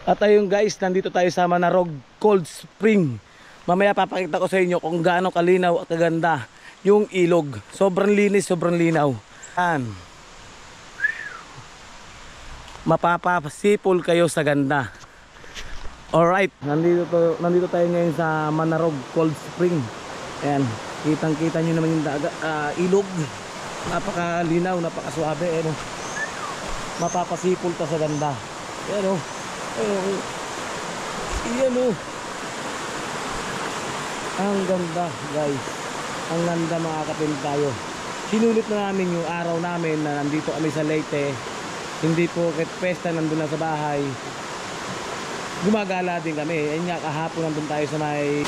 At ayun guys, nandito tayo sa Manarog Cold Spring. Mamaya papakita ko sa inyo kung gaano kalinaw at kaganda yung ilog. Sobrang linis, sobrang linaw. Yan. Mapapasipol kayo sa ganda. Alright, nandito tayo ngayon sa Manarog Cold Spring. Ayan, kitang-kita nyo naman yung ilog. Napakalinaw, napakaswabe. Ayan, oh. Mapapasipol ka sa ganda. Ayan, oh. Ayan, iyan, oh. Ang ganda guys. Ang ganda, mga kapatid tayo. Sinulit na namin yung araw namin na nandito kami sa Leyte. Hindi po kahit pesta nandun na sa bahay. Gumagala din kami. Ayun nga, kahapon nandun tayo sa may